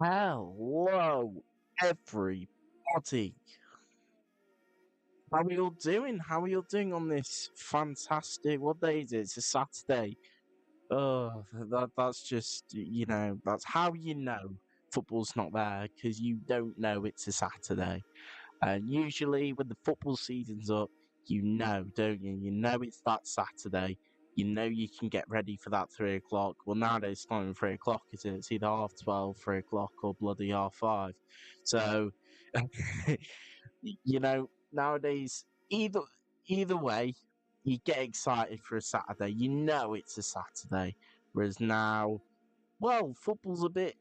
Hello, everybody. How are you all doing? How are you all doing on this fantastic? What day is it? It's a Saturday. Oh, that's just that's how you know football's not there because you don't know it's a Saturday. And usually when the football season's up, you know, don't you? You know it's that Saturday. You know you can get ready for that 3 o'clock. Well, nowadays it's not even 3 o'clock, is it? It's either half 12, 3 o'clock, or bloody half five. So, nowadays either way, you get excited for a Saturday. You know it's a Saturday. Whereas now, well, football's a bit,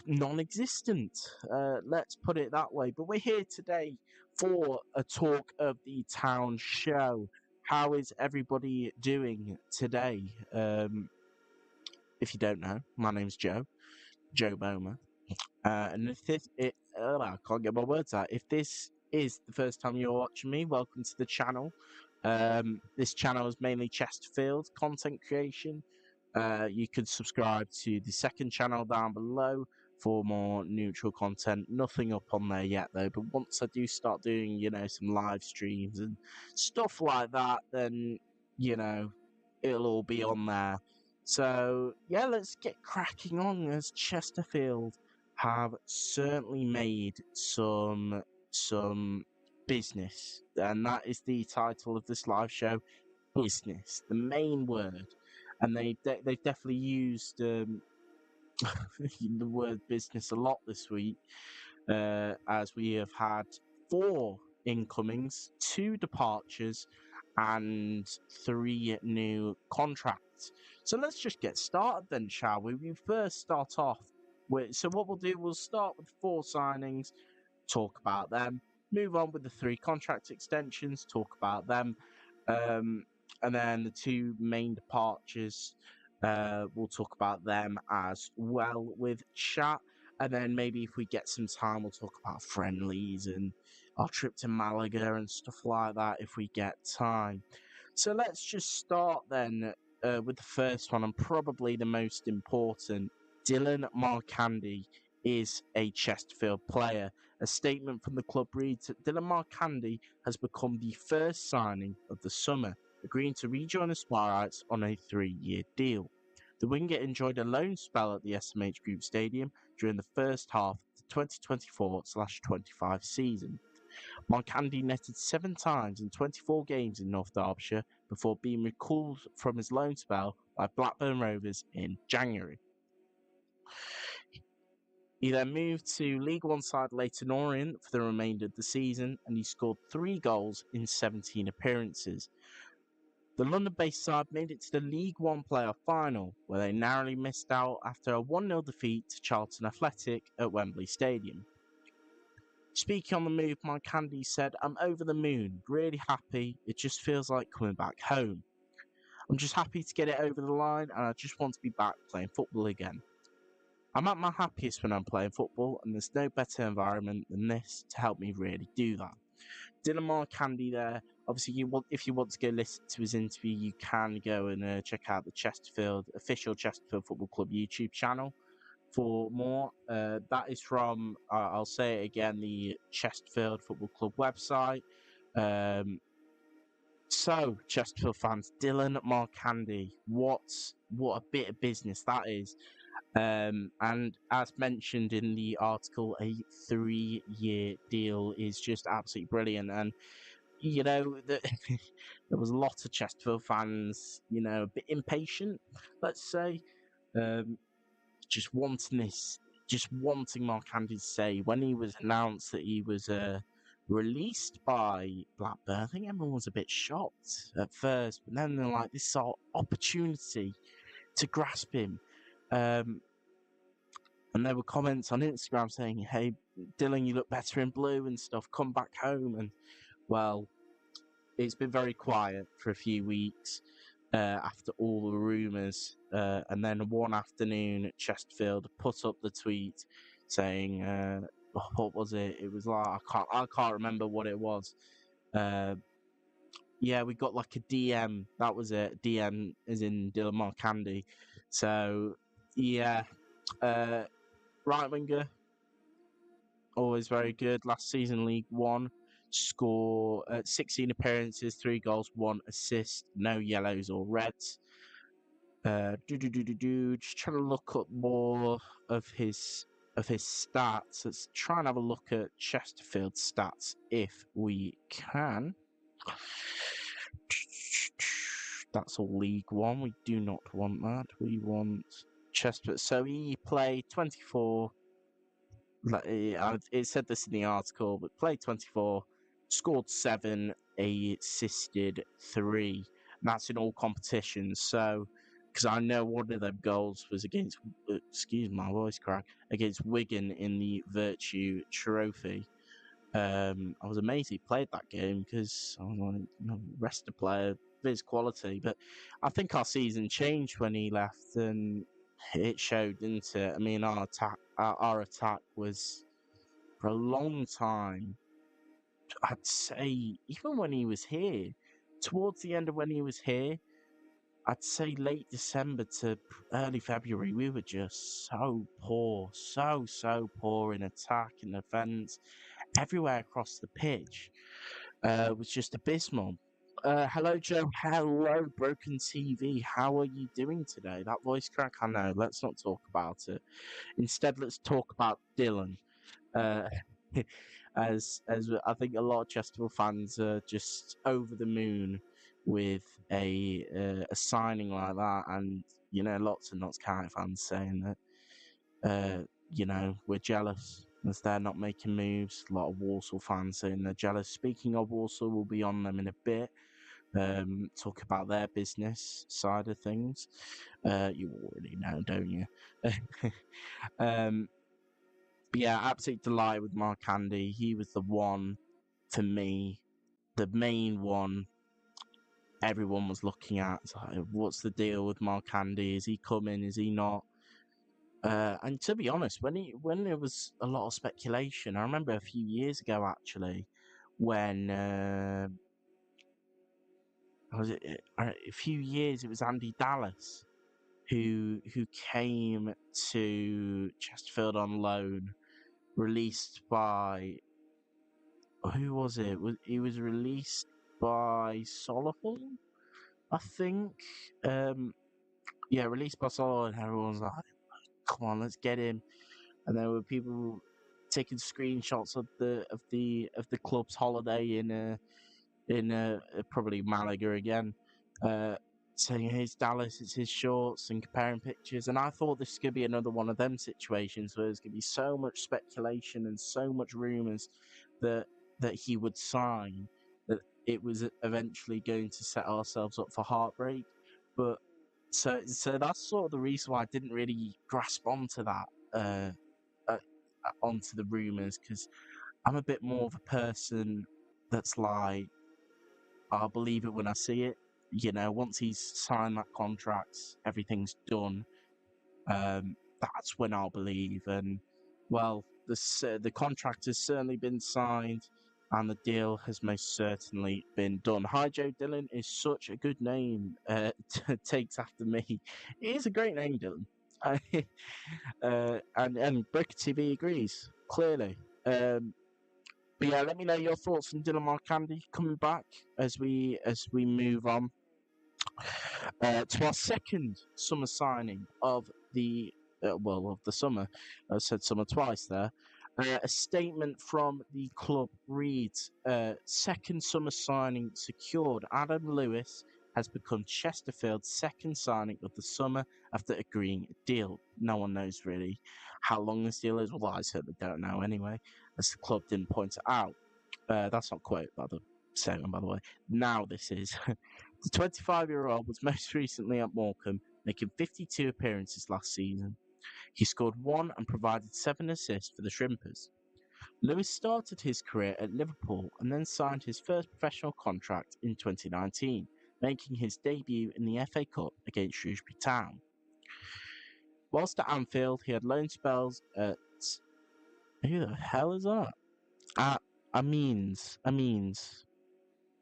non-existent. Let's put it that way. But we're here today for a talk of the town show. How is everybody doing today? If you don't know, my name's Joe Boma. And if I can't get my words out. If this is the first time you're watching me, welcome to the channel. This channel is mainly Chesterfield content creation. You could subscribe to the second channel down below for more neutral content. Nothing up on there yet though, but once I do start doing, some live streams and stuff like that, then, it'll all be on there. So yeah, let's get cracking on as Chesterfield have certainly made some business, and that is the title of this live show. Business, the main word, and they've definitely used the word business a lot this week, as we have had 4 incomings, 2 departures, and 3 new contracts. So let's just get started then, shall we? We first start off with, so what we'll start with 4 signings, talk about them, move on with the 3 contract extensions, talk about them, and then the 2 main departures, we'll talk about them as well with chat. And then maybe if we get some time, we'll talk about friendlies and our trip to Malaga and stuff like that if we get time. So let's just start then with the first one, and probably the most important. Dylan Marcandy is a Chesterfield player. A statement from the club reads that Dylan Marcandy has become the first signing of the summer, agreeing to rejoin the Spireites on a 3-year deal. The winger enjoyed a loan spell at the SMH Group Stadium during the first half of the 2024/25 season. Marcandy netted 7 times in 24 games in North Derbyshire before being recalled from his loan spell by Blackburn Rovers in January. He then moved to League One side Leyton Orient for the remainder of the season, and he scored 3 goals in 17 appearances. The London-based side made it to the League One playoff final, where they narrowly missed out after a 1-0 defeat to Charlton Athletic at Wembley Stadium. Speaking on the move, Marcandy said, "I'm over the moon, really happy, it just feels like coming back home. I'm just happy to get it over the line, and I just want to be back playing football again. I'm at my happiest when I'm playing football, and there's no better environment than this to help me really do that." Dylan Marcandy there. Obviously, if you want to go listen to his interview, you can go and check out the official Chesterfield Football Club YouTube channel for more. That is from, I'll say it again, the Chesterfield Football Club website. So, Chesterfield fans, Dylan Marcandy, what a bit of business that is. And as mentioned in the article, a 3-year deal is just absolutely brilliant. And there was a lot of Chesterfield fans, a bit impatient, let's say, just wanting Mark Andy to say when he was announced that he was released by Blackburn. I think everyone was a bit shocked at first, but then they're like, this is our opportunity to grasp him. And there were comments on Instagram saying, "Hey, Dylan, you look better in blue and stuff. Come back home." And well, it's been very quiet for a few weeks after all the rumours. And then one afternoon, Chesterfield put up the tweet saying, "What was it? It was like I can't remember what it was." Yeah, we got like a DM. That was it. DM as in Dylan Marcandy. So yeah. right winger, always very good. Last season, League One, score 16 appearances, 3 goals, 1 assist, no yellows or reds. Just trying to look up more of his stats. Let's try and have a look at Chesterfield stats if we can. That's all League One. We do not want that. We want Chesterfield. So he played 24. It said this in the article, but played 24, scored 7, assisted 3. That's in all competitions. So, because I know one of them goals was against, excuse my voice crack, against Wigan in the Virtue Trophy. I was amazed he played that game because I was like, rest the player, his quality. But I think our season changed when he left, and it showed, didn't it? I mean, our attack was for a long time. I'd say even when he was here, towards the end of when he was here, I'd say late December to early February, we were just so poor, so poor in attack and defence, everywhere across the pitch. Was just abysmal. Hello, Joe. Hello, Broken TV. How are you doing today? That voice crack, I know. Let's not talk about it. Instead, let's talk about Dylan. Uh, as I think a lot of Chesterfield fans are just over the moon with a signing like that, and lots of Notts County fans saying that we're jealous as they're not making moves. A lot of Walsall fans saying they're jealous. Speaking of Walsall, we'll be on them in a bit. Talk about their business side of things. You already know, don't you? But yeah, absolute delight with Mark Handy. He was the one for me, the main one everyone was looking at. It's like, what's the deal with Mark Handy? Is he coming? Is he not? And to be honest, when there was a lot of speculation, I remember a few years ago actually, when was it a few years? It was Andy Dallas who came to Chesterfield on loan, released by who was it? He was released by Solihull, I think. Released by Solihull, and everyone was like, "Come on, let's get him." And there were people taking screenshots of the club's holiday in probably Malaga again, saying here's Dallas, it's his shorts, and comparing pictures. And I thought this could be another one of them situations where there's going to be so much speculation and so much rumours that he would sign that it was eventually going to set ourselves up for heartbreak. But so that's sort of the reason why I didn't really grasp onto that. Onto the rumours, because I'm a bit more of a person that's like, I'll believe it when I see it. Once he's signed that contract, everything's done. That's when I'll believe. And well, the contract has certainly been signed, and the deal has most certainly been done. Hi, Joe. Dylan is such a good name. Takes after me. It is a great name, Dylan. And Breaker TV agrees clearly. But yeah, let me know your thoughts on Dylan Marcandy coming back as we move on to our second summer signing of the summer. I said summer twice there. A statement from the club reads: second summer signing secured. Adam Lewis has become Chesterfield's second signing of the summer after agreeing a deal. No one knows really how long this deal is. Well, I certainly don't know anyway, as the club didn't point it out. That's not quote by the statement, by the way. Now this is. The 25-year-old was most recently at Morecambe, making 52 appearances last season. He scored 1 and provided 7 assists for the Shrimpers. Lewis started his career at Liverpool and then signed his first professional contract in 2019, making his debut in the FA Cup against Shrewsbury Town. Whilst at Anfield, he had loan spells at... Who the hell is that? At Amiens.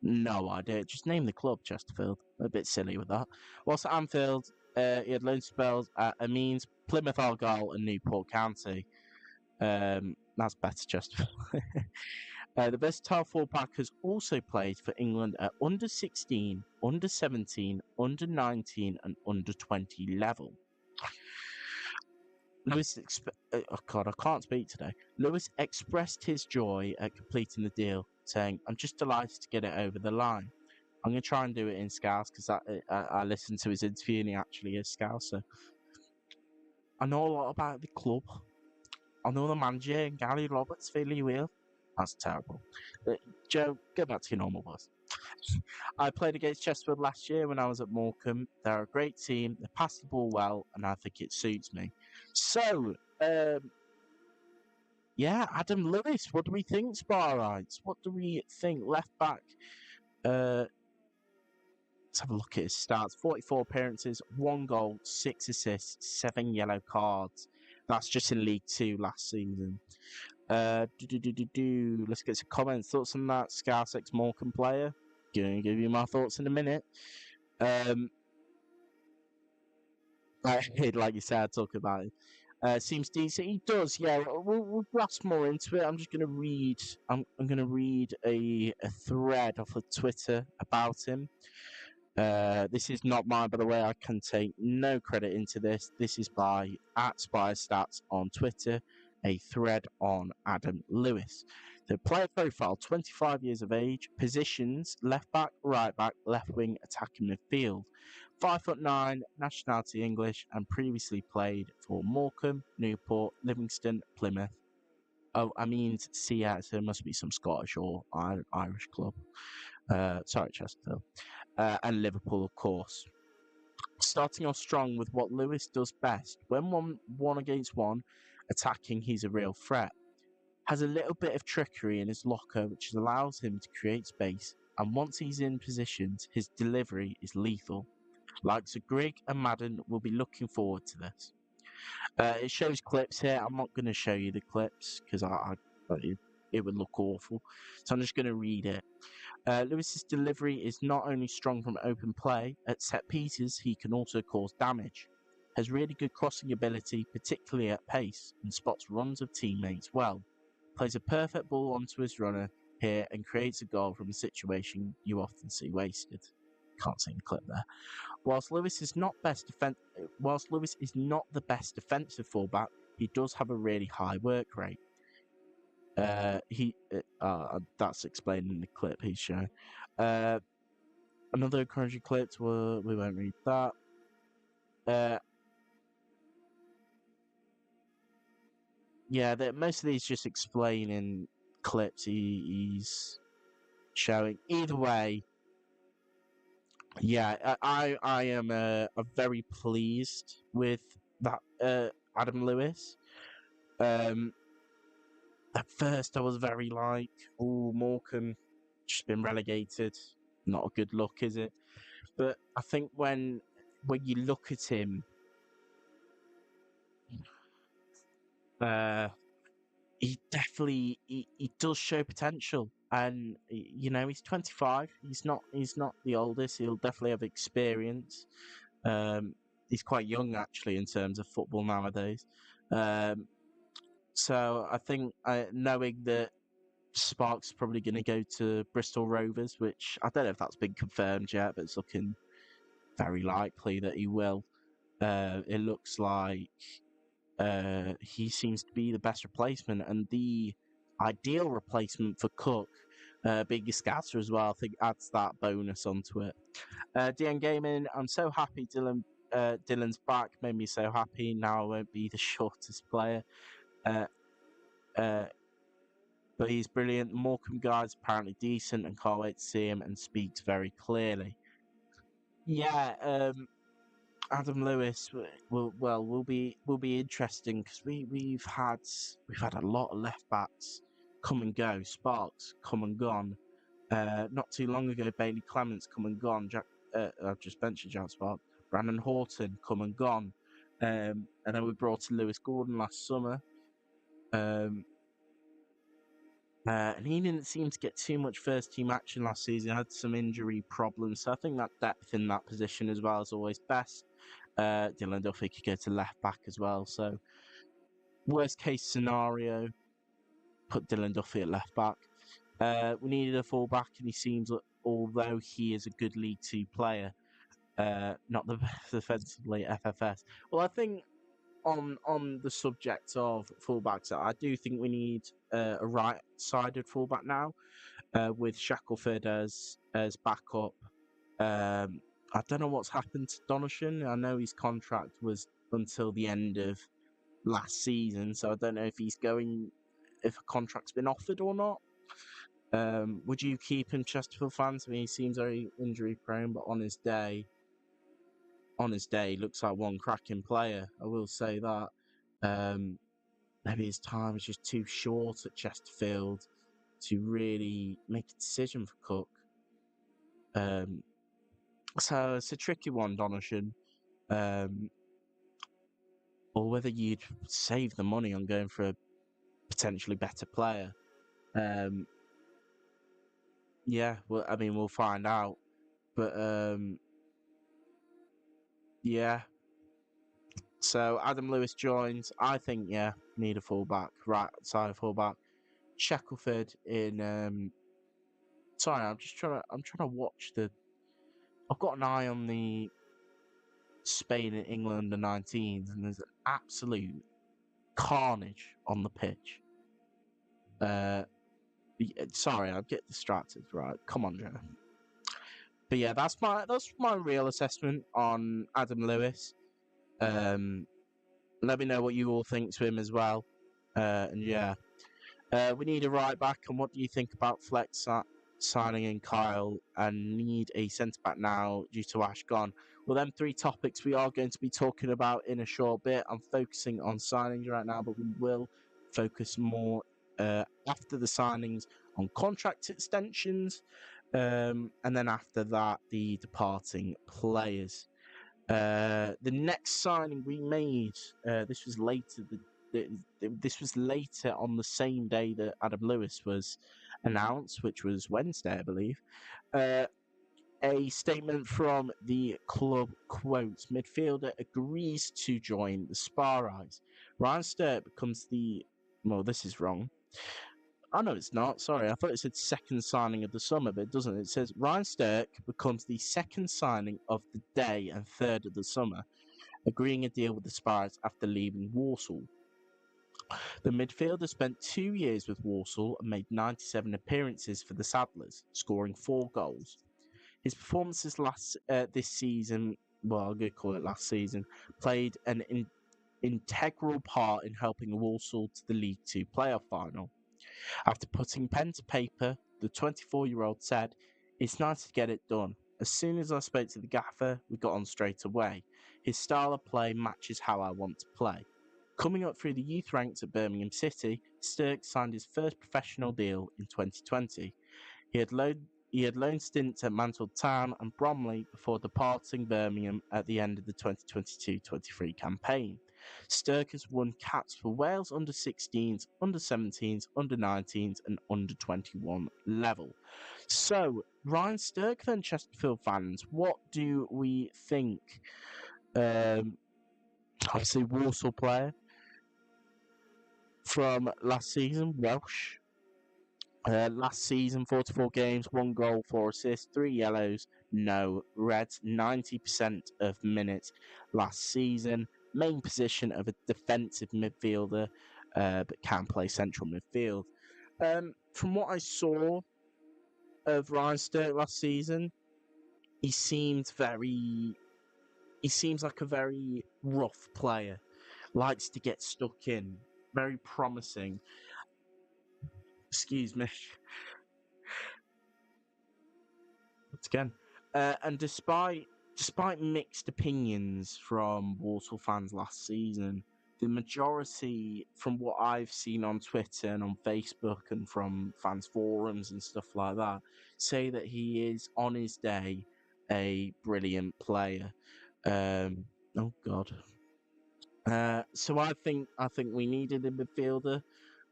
No idea. Just name the club, Chesterfield. A bit silly with that. Whilst at Anfield, he had loan spells at Amiens, Plymouth Argyle and Newport County. That's better, Chesterfield. The versatile fullback has also played for England at under 16, under 17, under 19, and under 20 level. Oh God, I can't speak today. Lewis expressed his joy at completing the deal, saying, "I'm just delighted to get it over the line." I'm going to try and do it in Scouse because I listened to his interview and he actually is Scouse. So I know a lot about the club. I know the manager, Gary Roberts, Philly Wheel. That's terrible. Joe, go back to your normal voice. I played against Chesterfield last year when I was at Morecambe. They're a great team. They pass the ball well, and I think it suits me. So, yeah, Adam Lewis. What do we think, Spireites? What do we think? Left back. Let's have a look at his stats. 44 appearances, 1 goal, 6 assists, 7 yellow cards. That's just in League 2 last season. Let's get some comments. Thoughts on that Scouse ex Morecambe player? Gonna give you my thoughts in a minute. Like you said, talk about it. Seems decent. He does, yeah. We'll blast more into it. I'm just gonna read. I'm gonna read a thread off of Twitter about him. This is not mine, by the way. I can take no credit into this. This is by @SpireStats on Twitter, a thread on Adam Lewis. The player profile: 25 years of age, positions: left back, right back, left wing, attacking midfield. 5'9", nationality English, and previously played for Morecambe, Newport, Livingston, Plymouth. Oh, I mean, so there must be some Scottish or Irish club. Sorry, Chesterfield. And Liverpool, of course. Starting off strong with what Lewis does best. When one against one, attacking, he's a real threat. Has a little bit of trickery in his locker, which allows him to create space. And once he's in positions, his delivery is lethal. Like Sir Greg and Madden will be looking forward to this. It shows clips here. I'm not going to show you the clips because it would look awful. So I'm just going to read it. Lewis's delivery is not only strong from open play, at set pieces he can also cause damage. Has really good crossing ability, particularly at pace, and spots runs of teammates well. Plays a perfect ball onto his runner here and creates a goal from a situation you often see wasted. Can't see the clip there. Whilst Lewis is not the best defensive fullback, he does have a really high work rate. That's explained in the clip he's showing. Another encouraging clip, we won't read that. Yeah, most of these just explaining clips he's showing. Either way, yeah, I am very pleased with that Adam Lewis. At first, I was very like, "Oh, Morecambe just been relegated. Not a good look, is it?" But I think when you look at him, he definitely he does show potential, and you know he's 25. He's not the oldest. He'll definitely have experience. He's quite young actually in terms of football nowadays. So I think knowing that Sparks probably going to go to Bristol Rovers, which I don't know if that's been confirmed yet, but it's looking very likely that he will. It looks like he seems to be the best replacement and the ideal replacement for Cook. Being a scatter as well, I think adds that bonus onto it. DN Gaming, I'm so happy Dylan's back. Made me so happy. Now I won't be the shortest player. But he's brilliant. Morecambe guy's apparently decent and can't wait to see him and speaks very clearly. Yeah, Adam Lewis will be interesting because we've had a lot of left backs come and go. Sparks come and gone. Not too long ago, Bailey Clements come and gone. I've just mentioned Jack Sparks. Brandon Horton come and gone. And then we brought in Lewis Gordon last summer. And he didn't seem to get too much first-team action last season. Had some injury problems. So I think that depth in that position as well is always best. Dylan Duffy could go to left back as well. So Worst case scenario, put Dylan Duffy at left back. We needed a fullback, and he seems, although he is a good League Two player, not the best defensively at FFS. Well, I think on the subject of fullbacks, I do think we need a right-sided fullback now, with Shackelford as backup. I don't know what's happened to Donaldson. I know his contract was until the end of last season, so I don't know if a contract's been offered or not. Would you keep him, Chesterfield fans? I mean, he seems very injury prone, but on his day, he looks like one cracking player. I will say that. Maybe his time is just too short at Chesterfield to really make a decision for Cook. So it's a tricky one, Donaldson. Or whether you'd save the money on going for a potentially better player. Yeah, well, I mean, we'll find out. But yeah. So Adam Lewis joins. I think, yeah, need a fullback, right side fullback. Shackelford in. Sorry, I'm trying to watch the. I've got an eye on the Spain and England under-19s, and there's an absolute carnage on the pitch. Sorry, I get distracted. Right, come on, Joe. But yeah, that's my real assessment on Adam Lewis. Let me know what you all think to him as well. And yeah, we need a right back. And what do you think about Flex signing in Kyle, and need a centre back now due to Ash gone? Well, them three topics we are going to be talking about in a short bit. I'm focusing on signings right now, but we will focus more after the signings on contract extensions, and then after that, the departing players. The next signing we made, this was later. This was later on the same day that Adam Lewis was announced, which was Wednesday, I believe. A statement from the club quotes: midfielder agrees to join the Spireites. Ryan Sturck becomes the. Well, this is wrong. Oh, no, it's not. Sorry, I thought it said second signing of the summer, but it doesn't. It says Ryan Sturck becomes the second signing of the day and third of the summer, agreeing a deal with the Spireites after leaving Walsall. The midfielder spent 2 years with Walsall and made 97 appearances for the Saddlers, scoring 4 goals. His performances this season, well, I'm going to call it last season, played an integral part in helping Walsall to the League Two playoff final. After putting pen to paper, the 24-year-old said, "It's nice to get it done. As soon as I spoke to the gaffer, we got on straight away. His style of play matches how I want to play." Coming up through the youth ranks at Birmingham City, Sturck signed his first professional deal in 2020. He had loan stints at Mansfield Town and Bromley before departing Birmingham at the end of the 2022-23 campaign. Sturck has won caps for Wales under-16s, under-17s, under-19s and under-21 level. So, Ryan Sturck then, Chesterfield fans, what do we think? Obviously, Walsall player from last season, Welsh. Last season, 44 games, 1 goal, 4 assists, 3 yellows, no reds, 90% of minutes last season. Main position of a defensive midfielder, but can play central midfield. From what I saw of Ryan Sturck last season, he seems like a very rough player. Likes to get stuck in. Very promising. Excuse me. Once again. And despite mixed opinions from Walsall fans last season, the majority, from what I've seen on Twitter and on Facebook and from fans forums and stuff like that, say that he is on his day a brilliant player. Oh God. So I think we needed a midfielder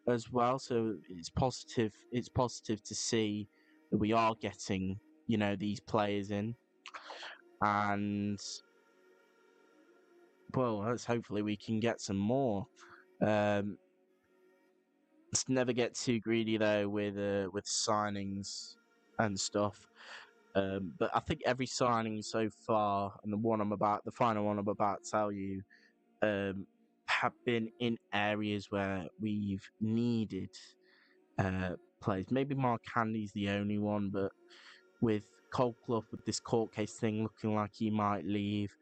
as well. So it's positive. It's positive to see that we are getting, these players in, and well, let's hopefully we can get some more. Um, let's never get too greedy though with signings and stuff. But I think every signing so far, and the final one I'm about to tell you, have been in areas where we've needed players. Maybe Mark Handy's the only one, but with Cole Clough, with this court case thing looking like he might leave,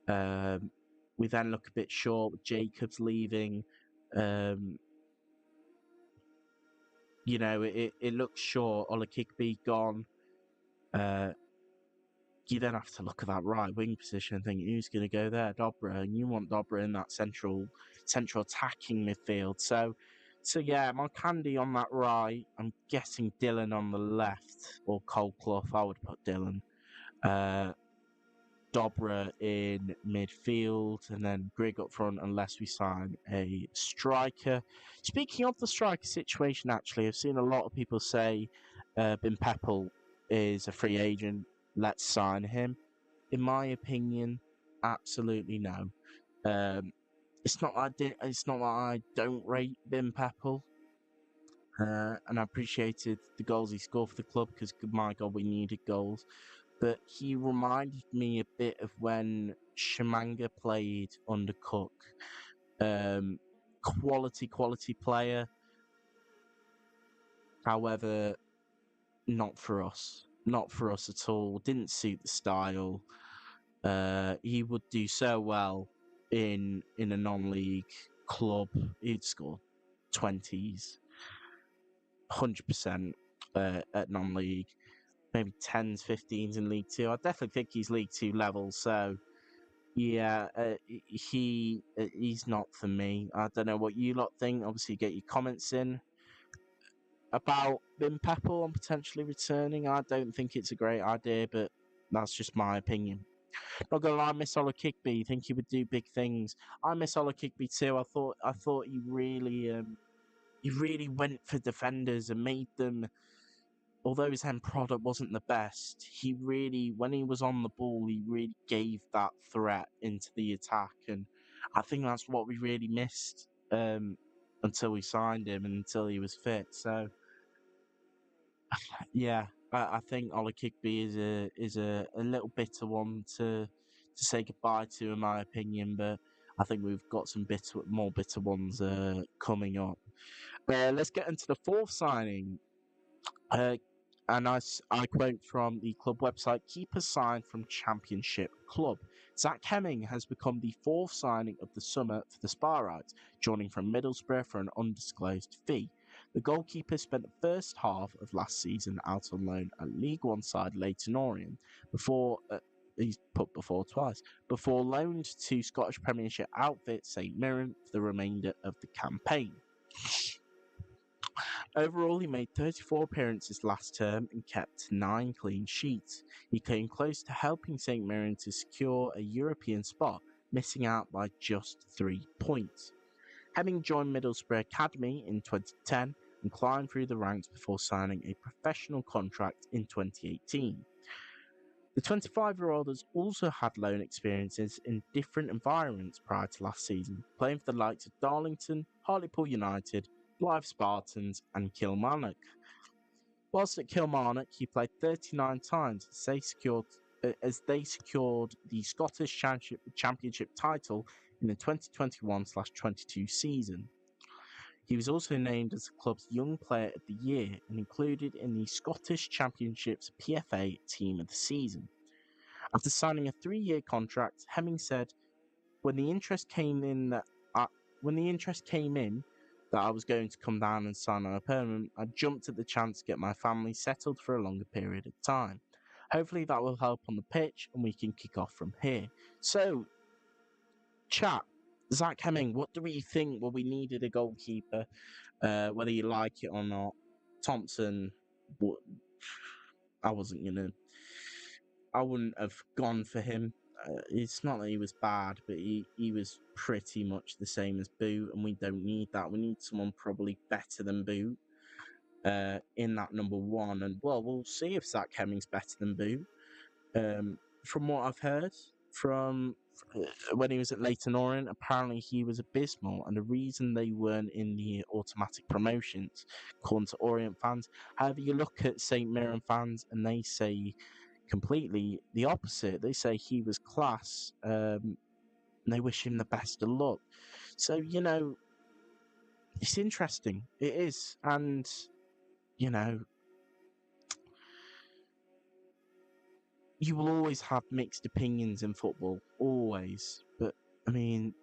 we then look a bit short with Jacobs leaving. It looks short. Olakikbe gone. You then have to look at that right wing position and think, who's going to go there? Dobra, and you want Dobra in that central attacking midfield. So yeah, Moncandy on that right. I'm guessing Dylan on the left, or Cole Clough. I would put Dylan. Dobra in midfield, and then Grigg up front, unless we sign a striker. Speaking of the striker situation, actually, I've seen a lot of people say Ben Peppel is a free agent. Let's sign him. In my opinion, absolutely no. It's not that I don't rate Ben Peppel, and I appreciated the goals he scored for the club because, my God, we needed goals. But he reminded me a bit of when Shimanga played under Cook. Quality player. However, not for us. Not for us at all. Didn't suit the style. He would do so well in a non-league club. He'd score 20s, 100% at non-league. Maybe 10s, 15s in League Two. I definitely think he's League Two level. So yeah, he's not for me. I don't know what you lot think. Obviously, get your comments in about Bin Peppel and potentially returning. I don't think it's a great idea, but that's just my opinion. Not gonna lie, I miss Ola Kigby. Think he would do big things. I miss Ola Kigby too. I thought he really went for defenders and made them. Although his end product wasn't the best, he really, when he was on the ball, he really gave that threat into the attack, and I think that's what we really missed until we signed him and until he was fit. So yeah, I think Ola Kigby is a little bitter one to say goodbye to, in my opinion. But I think we've got some more bitter ones coming up. Let's get into the fourth signing. And I quote from the club website, keeper signed from Championship club. Zach Hemming has become the fourth signing of the summer for the Spireites, joining from Middlesbrough for an undisclosed fee. The goalkeeper spent the first half of last season out on loan at League One side Leyton Orient, he's put before twice, before loaned to Scottish Premiership outfit St Mirren for the remainder of the campaign. Overall, he made 34 appearances last term and kept 9 clean sheets. He came close to helping St Mirren to secure a European spot, missing out by just 3 points. Hemming joined Middlesbrough Academy in 2010 and climbed through the ranks before signing a professional contract in 2018. The 25-year-old has also had loan experiences in different environments prior to last season, playing for the likes of Darlington, Hartlepool United, Blythe Spartans and Kilmarnock. Whilst at Kilmarnock, he played 39 times as they secured the Scottish Championship title in the 2021/22 season. He was also named as the club's Young Player of the Year and included in the Scottish Championship's PFA Team of the Season. After signing a 3-year contract, Hemming said, when the interest came in that I was going to come down and sign on a permanent, I jumped at the chance to get my family settled for a longer period of time. Hopefully that will help on the pitch and we can kick off from here. So, chat, Zach Hemming, what do we think? Well, we needed a goalkeeper, whether you like it or not. Thompson, I wouldn't have gone for him. It's not that he was bad, but he was pretty much the same as Boo, and we don't need that. We need someone probably better than Boo in that number one. And, well, we'll see if Zach Hemming's better than Boo. From what I've heard from when he was at Leyton Orient, apparently he was abysmal, and the reason they weren't in the automatic promotions, according to Orient fans. However, you look at St Mirren fans, and they say completely the opposite. They say he was class, and they wish him the best of luck. So it's interesting. It is, and you know, you will always have mixed opinions in football, always. But I mean,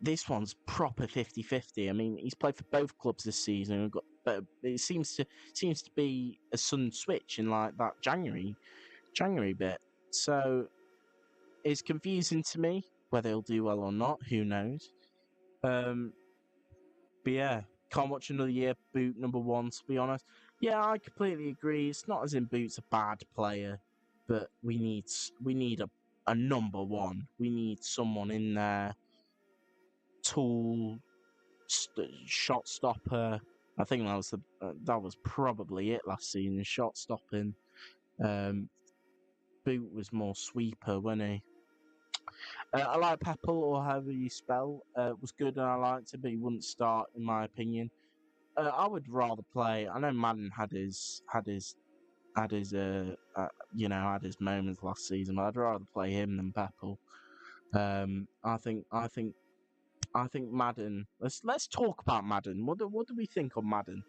this one's proper 50-50. I mean, he's played for both clubs this season. But it seems to be a sudden switch in like that January bit. So it's confusing to me whether he'll do well or not. Who knows? But yeah, can't watch another year Boot number one. To be honest, yeah, I completely agree. It's not as in Boot's a bad player, but we need a number one. We need someone in there, tool, shot stopper. I think that was probably it last season. Shot stopping. Boot was more sweeper, wasn't he? I like Peppel, or however you spell. Was good and I liked it, but he wouldn't start in my opinion. I would rather play. I know Madden had his moments last season, but I'd rather play him than Peppel. I think Madden. Let's talk about Madden. What do we think on Madden?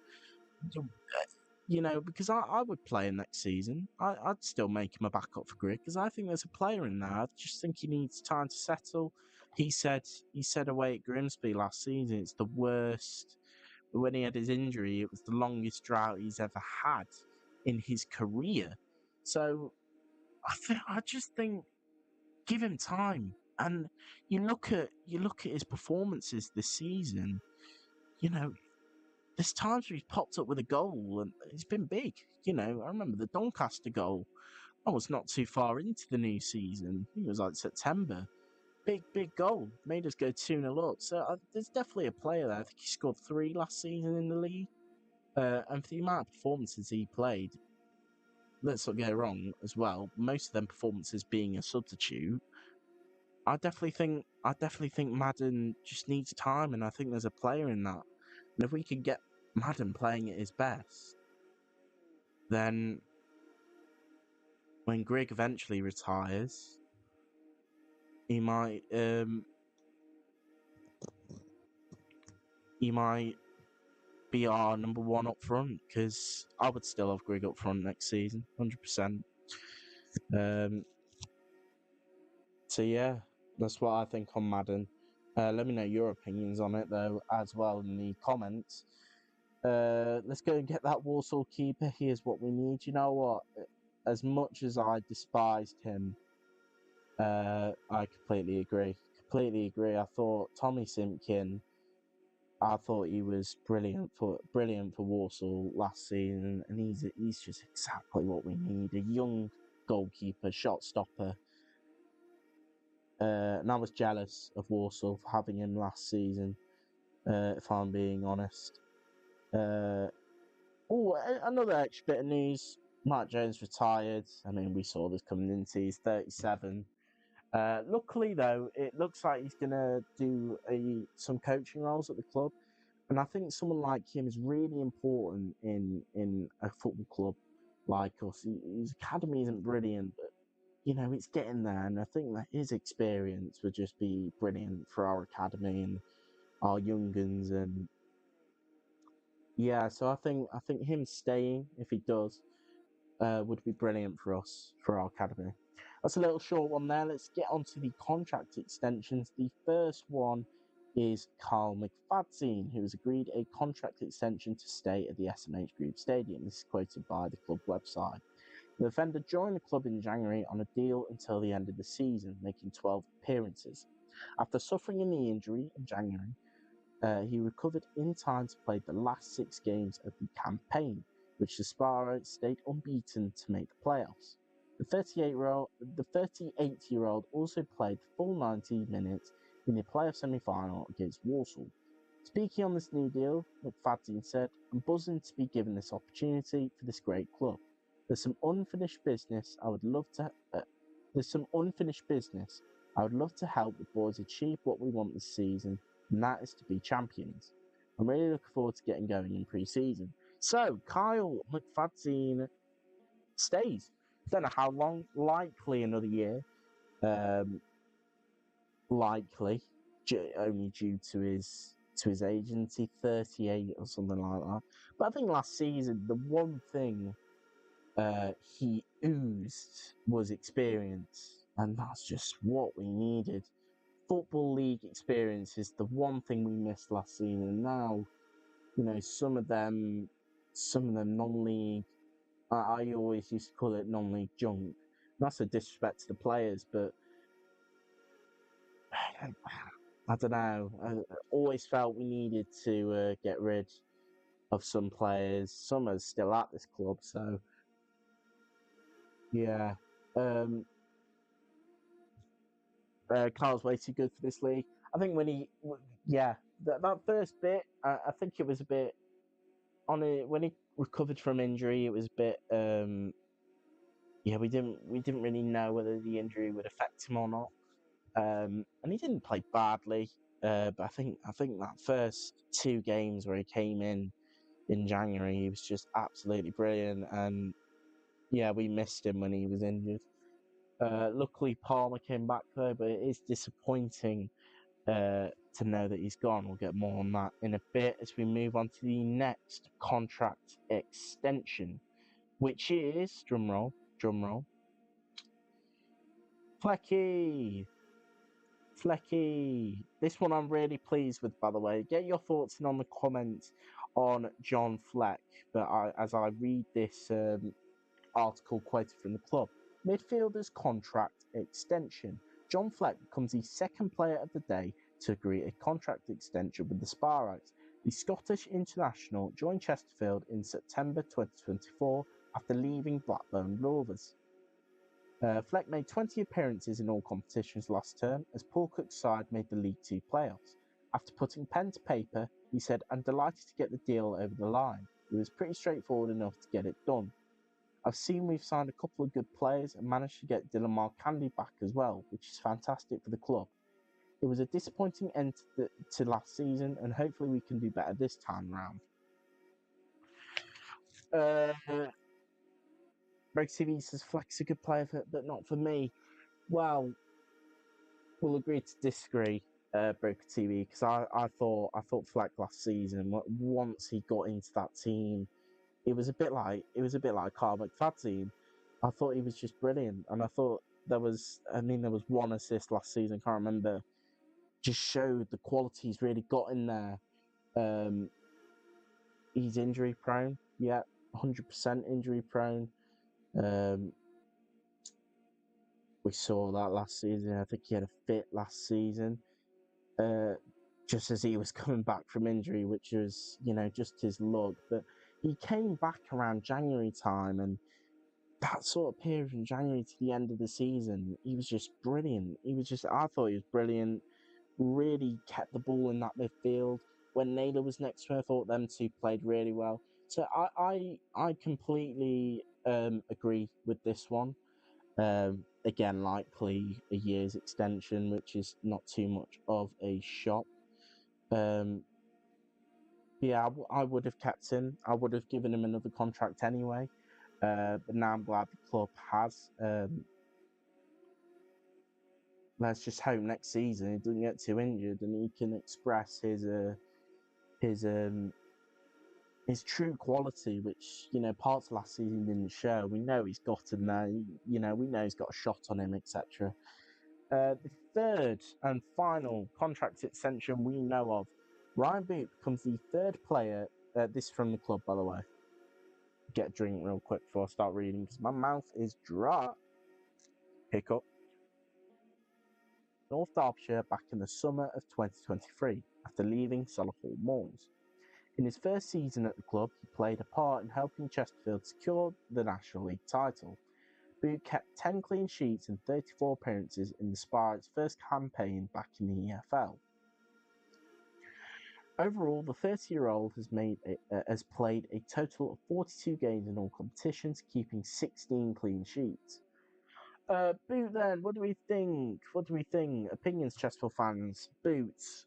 Because I would play him next season. I'd still make him a backup for Grig because I think there's a player in there. I just think he needs time to settle. He said away at Grimsby last season, it's the worst. When he had his injury, it was the longest drought he's ever had in his career. So I just think give him time. And you look at his performances this season. There's times where he's popped up with a goal and it's been big. I remember the Doncaster goal. I was not too far into the new season. I think it was like September. Big goal. Made us go 2-0 up. So there's definitely a player there. I think he scored 3 last season in the league. And for the amount of performances he played, let's not get it wrong as well, most of them performances being a substitute, I definitely think Madden just needs time, and I think there's a player in that. And if we can get Madden playing at his best, then when Greg eventually retires, he might be our number one up front, because I would still have Greg up front next season, 100%. So yeah, that's what I think on Madden. Let me know your opinions on it though as well in the comments. Let's go and get that Warsaw keeper. Here's what we need. You know what? As much as I despised him, I completely agree. I thought Tommy Simpkin. I thought he was brilliant for Warsaw last season, and he's just exactly what we need. A young goalkeeper, shot stopper. And I was jealous of Warsaw for having him last season, if I'm being honest. Another extra bit of news. Mike Jones retired. I mean, we saw this coming into he's 37. Luckily, though, it looks like he's going to do some coaching roles at the club. And I think someone like him is really important in a football club like us. His academy isn't brilliant, but, it's getting there. And I think that his experience would just be brilliant for our academy and our young guns. And yeah, so I think him staying, if he does, would be brilliant for us, for our academy. That's a little short one there. Let's get on to the contract extensions. The first one is Carl McFadzean, who has agreed a contract extension to stay at the SMH Group Stadium. This is quoted by the club website. The defender joined the club in January on a deal until the end of the season, making 12 appearances. After suffering a knee injury in January, he recovered in time to play the last 6 games of the campaign, which the Spireites stayed unbeaten to make the playoffs. The 38-year-old also played the full 90 minutes in the playoff semi-final against Warsaw. Speaking on this new deal, McFadzean said, "I'm buzzing to be given this opportunity for this great club. There's some unfinished business I would love There's some unfinished business. I would love to help the boys achieve what we want this season, and that is to be champions. I'm really looking forward to getting going in pre-season. So Kyle McFadzean stays. Don't know how long. Likely another year. Um, likely, only due to his agency, 38 or something like that. But I think last season the one thing he oozed was experience, and that's just what we needed. Football League experience is the one thing we missed last season. And now, some of them non-league. I always used to call it non-league junk. That's a disrespect to the players, but I don't know. I always felt we needed to get rid of some players. Some are still at this club, so yeah. Carl's way too good for this league. I think that first bit, I think it was a bit on it when he recovered from injury. It was a bit, we didn't really know whether the injury would affect him or not. And he didn't play badly, but I think that first two games where he came in January, he was just absolutely brilliant. And yeah, we missed him when he was injured. Luckily, Palmer came back though, but it is disappointing to know that he's gone. We'll get more on that in a bit as we move on to the next contract extension, which is drumroll, Flecky. This one I'm really pleased with, by the way. Get your thoughts in on the comments on John Fleck. But as I read this article quoted from the club, midfielder's contract extension. John Fleck becomes the second player of the day to agree a contract extension with the Spireites. The Scottish international joined Chesterfield in September 2024 after leaving Blackburn Rovers. Fleck made 20 appearances in all competitions last term as Paul Cook's side made the League Two playoffs. After putting pen to paper, he said, "I'm delighted to get the deal over the line. It was pretty straightforward enough to get it done. I've seen we've signed a couple of good players and managed to get Dylan Marcandy back as well, which is fantastic for the club. It was a disappointing end to last season, and hopefully we can do better this time round." Greg TV says Fleck's a good player, but not for me. Well, we'll agree to disagree, Broker TV, because I thought Fleck last season, once he got into that team, it was a bit like Carl McFadzean. I thought he was just brilliant, and I thought there was one assist last season, I can't remember, just showed the quality he's really got in there. He's injury prone, 100% injury prone. We saw that last season. I think he had a fit last season, just as he was coming back from injury, which was, just his luck. But he came back around January time, and that sort of period from January to the end of the season, he was just brilliant. I thought he was brilliant. Really kept the ball in that midfield. When Naylor was next to him, I thought them two played really well. So I completely agree with this one. Again, likely a year's extension, which is not too much of a shock. I would have kept him. I would have given him another contract anyway. But now I'm glad the club has. Let's just hope next season he doesn't get too injured and he can express his true quality, which parts of last season didn't show. We know he's got him there. We know he's got a shot on him, etc. The third and final contract extension we know of, Ryan Boot becomes the third player. This is from the club, by the way. Get a drink real quick before I start reading because my mouth is dry. Hiccup. North Derbyshire back in the summer of 2023 after leaving Solihull Moors. In his first season at the club, he played a part in helping Chesterfield secure the National League title. Boot kept 10 clean sheets and 34 appearances in the Spireites' first campaign back in the EFL. Overall, the 30-year-old has played a total of 42 games in all competitions, keeping 16 clean sheets. Boot then. What do we think? What do we think? Opinions, Chesterfield fans. Boots.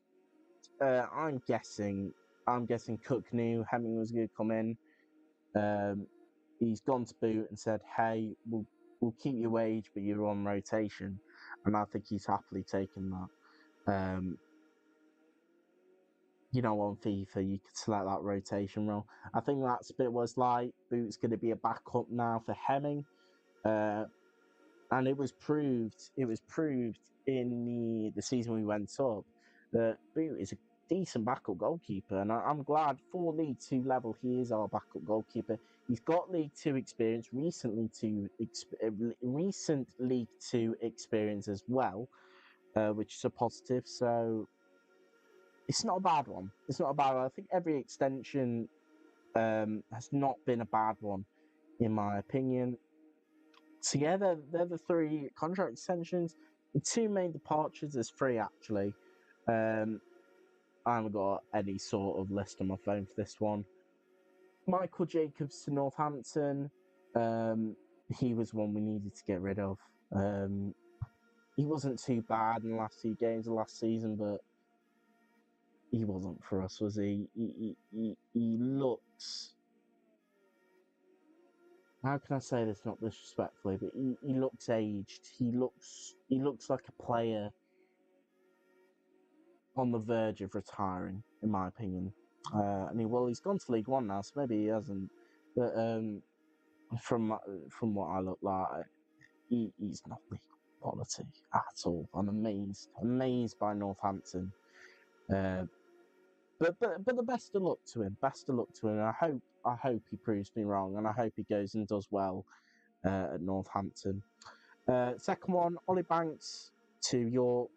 I'm guessing. I'm guessing Cook knew Hemming was going to come in. He's gone to Boot and said, "Hey, we'll keep your wage, but you're on rotation," and I think he's happily taken that. On FIFA, you could select that rotation role. I think that's a bit was like Boot's going to be a backup now for Hemming. And it was proved in the season we went up that Boot is a decent backup goalkeeper, and I'm glad for League Two level he is our backup goalkeeper. He's got League Two experience, recent League Two experience as well, which is a positive. So it's not a bad one. It's not a bad one. I think every extension has not been a bad one, in my opinion. So yeah, they're the three contract extensions. The two main departures, there's three actually. I haven't got any sort of list on my phone for this one. Michael Jacobs to Northampton. He was one we needed to get rid of. He wasn't too bad in the last few games of last season, but he wasn't for us, was he? He looks. How can I say this not disrespectfully? But he looks aged. He looks like a player on the verge of retiring, in my opinion. He's gone to League One now, so maybe he hasn't. But from what I look like, he's not League quality at all. I'm amazed by Northampton. But the best of luck to him. Best of luck to him. I hope he proves me wrong, and I hope he goes and does well at Northampton. Second one, Ollie Banks to York,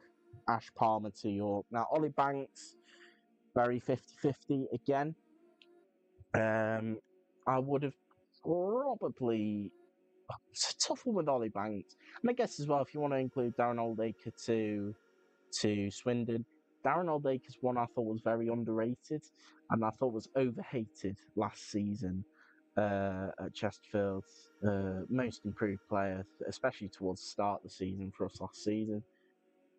Ash Palmer to York. Now, Ollie Banks, very 50-50 again. I would have probably... It's a tough one with Ollie Banks. And I guess as well, if you want to include Darren Oldacre to Swindon, Darren Oldacre's one I thought was very underrated and I thought was overhated last season at Chesterfield. Most improved player, especially towards the start of the season for us last season.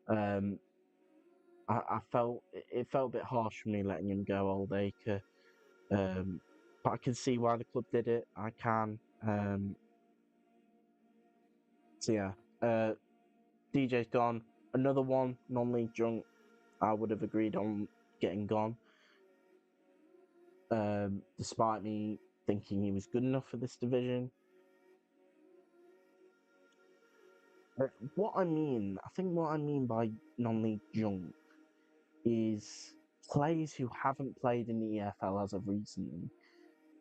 I felt it felt a bit harsh for me letting him go, Oldacre. But I can see why the club did it. I can. So yeah, DJ's gone. Another one, non-league junk. I would have agreed on getting gone. Despite me thinking he was good enough for this division. What I mean by non-league junk is players who haven't played in the EFL as of recently.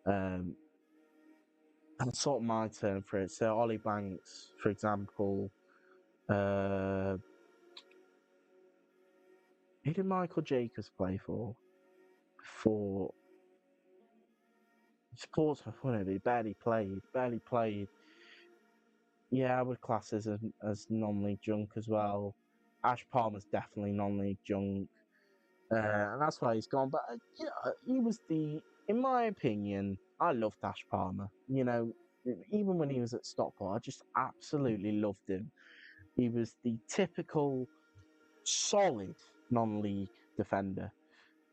And sort of my term for it. So Ollie Banks, for example. Who did Michael Jacobs play for? For Portsmouth, wasn't it? He barely played. Yeah, I would class as non-league junk as well. Ash Palmer's definitely non-league junk. And that's why he's gone. But he was in my opinion, I loved Ash Palmer. Even when he was at Stockport, I just absolutely loved him. He was the typical solid non-league defender.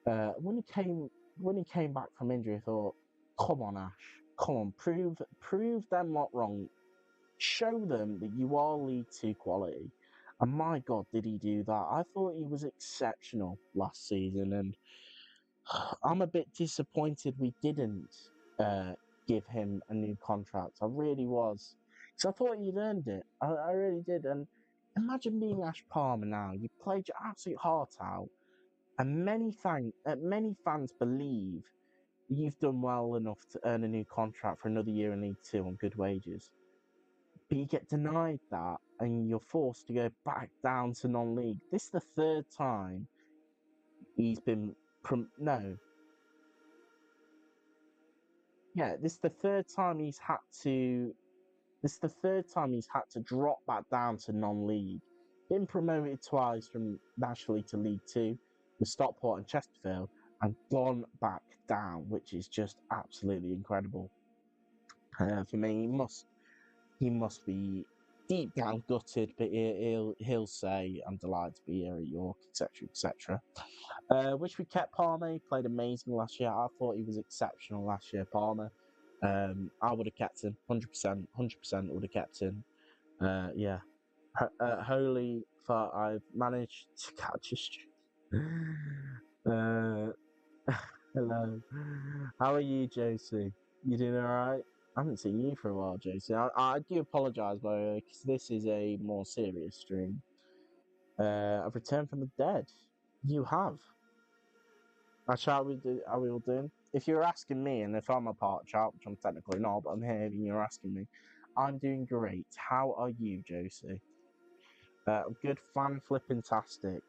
When he came back from injury, I thought, come on, Ash, come on, prove them lot wrong. Show them that you are League Two quality. And my God, did he do that? I thought he was exceptional last season, and I'm a bit disappointed we didn't give him a new contract. I really was. Because I thought he'd earned it. I really did. And imagine being Ash Palmer now. You played your absolute heart out. And many fans believe you've done well enough to earn a new contract for another year in League Two on good wages. But you get denied that and you're forced to go back down to non-league. This is the third time he's been... this is the third time he's had to... This is the third time he's had to drop back down to non-league. Been promoted twice from National League to League Two with Stockport and Chesterfield and gone back down, which is just absolutely incredible. For me, he must be deep down gutted, but he'll say, "I'm delighted to be here at York," etc., etc. Wish we kept Palmer. He played amazing last year. I thought he was exceptional last year, Palmer. I would have kept him 100%. 100% would have kept him. Yeah. Holy thought I've managed to catch a streak. Hello. How are you, Josie? You doing alright? I haven't seen you for a while, Josie. I do apologise, by the way, because this is a more serious stream. I've returned from the dead. You have. Are we all doing? If you're asking me, and if I'm a part chat, which I'm technically not, but I'm here and you're asking me, I'm doing great. How are you, Josie? Good, fan flipping tastic.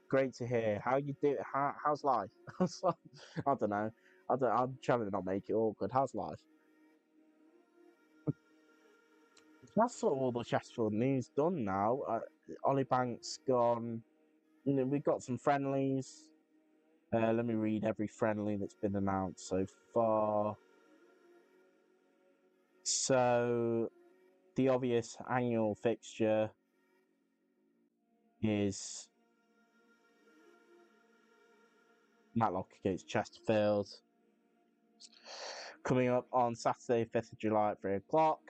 Great to hear. How you do? How's life? I don't know. I'm trying to not make it awkward. How's life? That's sort of all the Chesterfield news done now. Ollie Banks gone. We've got some friendlies. Let me read every friendly that's been announced so far. So, the obvious annual fixture is Matlock against Chesterfield. Coming up on Saturday, 5th of July at 3 o'clock.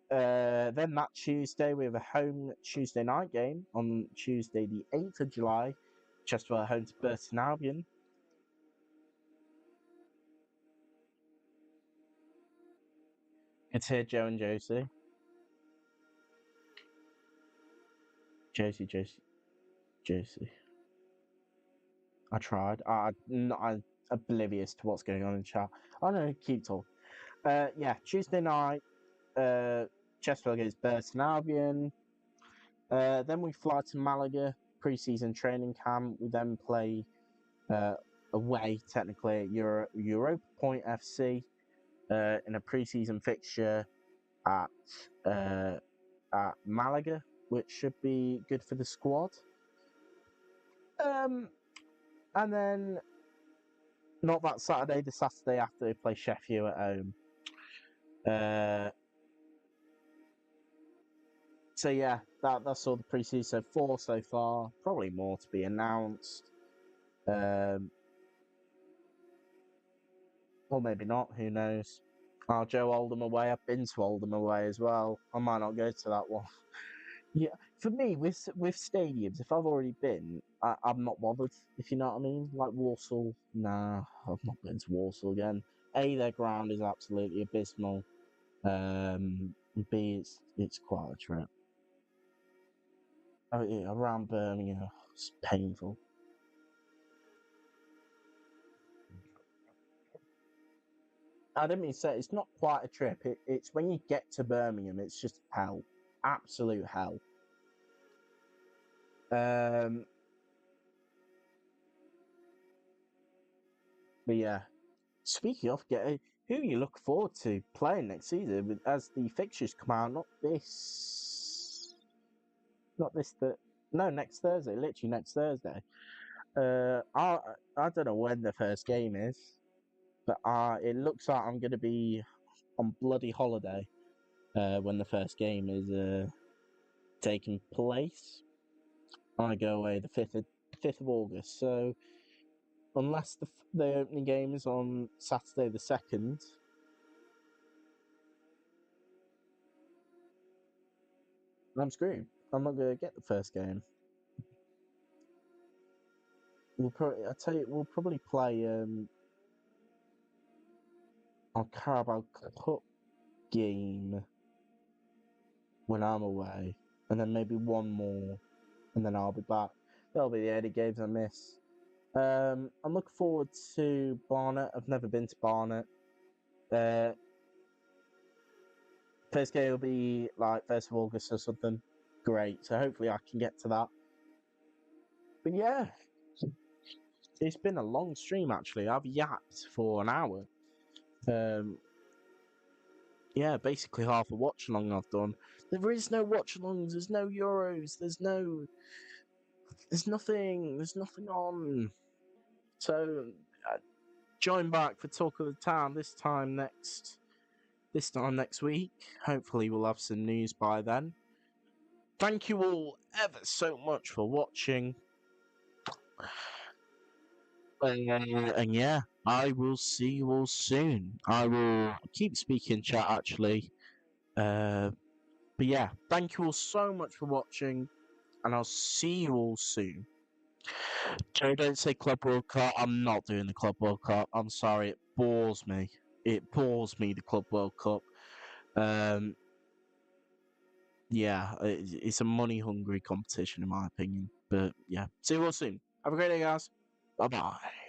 Then that Tuesday, we have a home Tuesday night game on Tuesday, the 8th of July. Chesterfield home to Burton Albion. It's here, Joe and Josie. Josie. I tried. I'm oblivious to what's going on in chat. I don't know, keep talking. Yeah, Tuesday night, Chesterfield against Burton Albion. Then we fly to Malaga, pre-season training camp. We then play away, technically, at Europa Point FC in a pre-season fixture at Malaga, which should be good for the squad. And then not that Saturday, the Saturday after they play Sheffield at home. So yeah, that's all the preseason. So 4 so far, probably more to be announced. Or maybe not, who knows. Joe Oldham away. I've been to Oldham away as well. I might not go to that one. Yeah, for me, with stadiums, if I've already been, I'm not bothered, if you know what I mean. Like Walsall, nah, I've not been to Walsall again. A, their ground is absolutely abysmal. B, it's quite a trip. Oh yeah, around Birmingham, it's painful. I didn't mean to say it's not quite a trip. It's when you get to Birmingham, it's just hell, absolute hell. But yeah, speaking of who you look forward to playing next season as the fixtures come out? Next Thursday, literally next Thursday. I don't know when the first game is, but it looks like I'm going to be on bloody holiday when the first game is taking place. I go away the 5th of August, so unless the opening game is on Saturday the 2nd, I'm screwed. I'm not going to get the first game. We'll probably play our Carabao Cup game when I'm away, and then maybe one more, and then I'll be back. That'll be the only games I miss. I'm looking forward to Barnet. I've never been to Barnet. First game will be like 1st of August or something. Great. So hopefully I can get to that. But yeah, it's been a long stream actually. I've yapped for an hour. Yeah, basically half a watch along I've done. There is no watch alongs. There's no Euros. There's nothing. There's nothing on. So join back for Talk of the Town this time next this time next week. Hopefully, we'll have some news by then. Thank you all ever so much for watching. And yeah, I will see you all soon. I will keep speaking chat actually. But yeah, thank you all so much for watching, and I'll see you all soon. Joe, don't say Club World Cup. I'm not doing the Club World Cup. I'm sorry, it bores me. It bores me, the Club World Cup. Um, yeah, it's a money hungry competition in my opinion. But yeah, see you all soon. Have a great day, guys. Bye bye.